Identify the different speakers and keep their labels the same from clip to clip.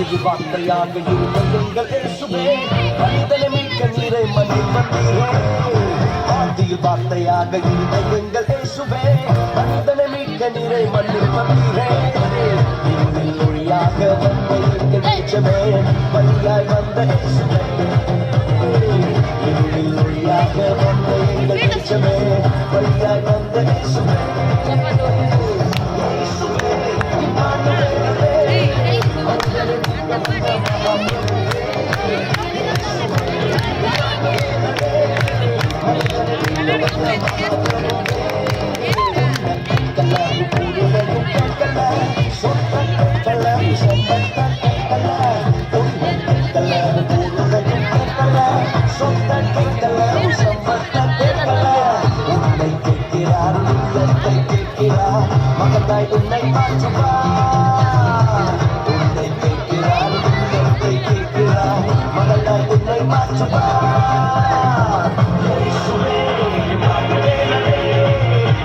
Speaker 1: வார்த்தையில் வார்த்தையாக இருந்த எங்கள் இயேசுவே, மனிதனை மீட்க நீரை மண்ணில் வந்தீரே. வார்த்தையில் வார்த்தையாக இருந்த எங்கள் இயேசுவே, மனிதனை மீட்க நீரை மண்ணில் வந்தீரே. இருளில் ஒளியாக வந்த எங்கள் வெளிச்சமே, வழியாய் வந்த இயேசுவே. இருளில் ஒளியாக வந்த எங்கள் வெளிச்சமே, வழியாய் வந்த இயேசுவே. மகனாய் உன்னை மாற்றுவார், உன்னை கேட்கிறார், உள்ளத்தை கேட்கிறார், மகனாய் உன்னை மாற்றுவார். இயேசுவே இம்மானுவேலே,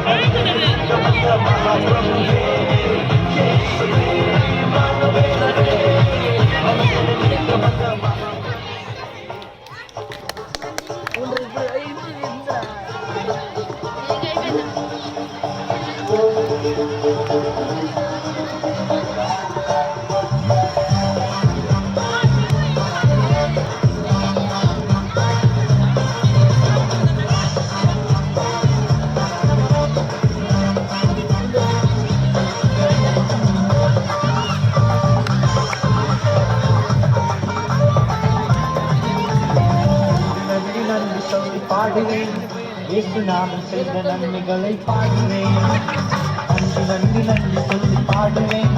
Speaker 1: மனிதனுக்கு வந்த மகாபிரபுவே. இயேசுவே இம்மானுவேலே, மனிதனுக்கு வந்த பாடுவேன், இயேசு நாமம் செய்த நன்மைகளை பாடுவேன். நன்றி நன்றி நன்றி சொல்லி பாடுவேன்,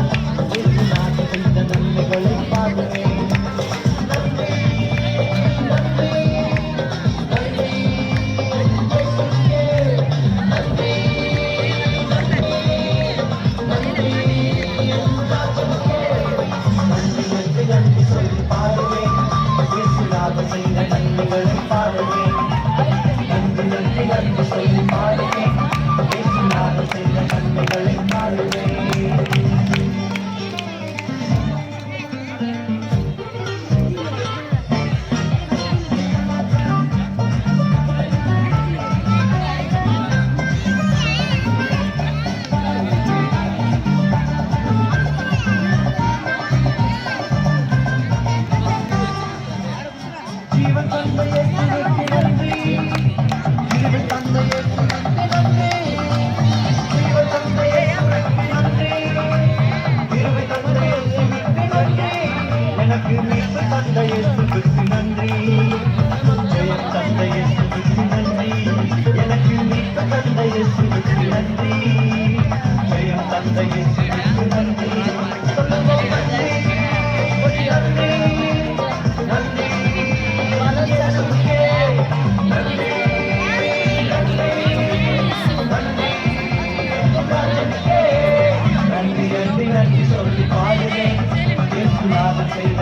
Speaker 1: இயேசு நாமம் செய்த நன்மைகளை பாடுவேன். எனக்கு மீட்பு தந்த இயேசுவுக்கு நன்றி, ஜெயம் தந்த இயேசுவுக்கு நன்றி. எனக்கு மீட்பு தந்த இயேசுவுக்கு நன்றி, ஜெயம் தந்த இயேசுவுக்கு நன்றி. சொல்லுவோம் நன்றி, நன்றி, நன்றி இயேசுவுக்கே, நன்றி, நன்றி, நன்றி ராஜனுக்கே. நன்றி நன்றி நன்றி சொல்லி பாடுவேன், இயேசு நாமம் செய்த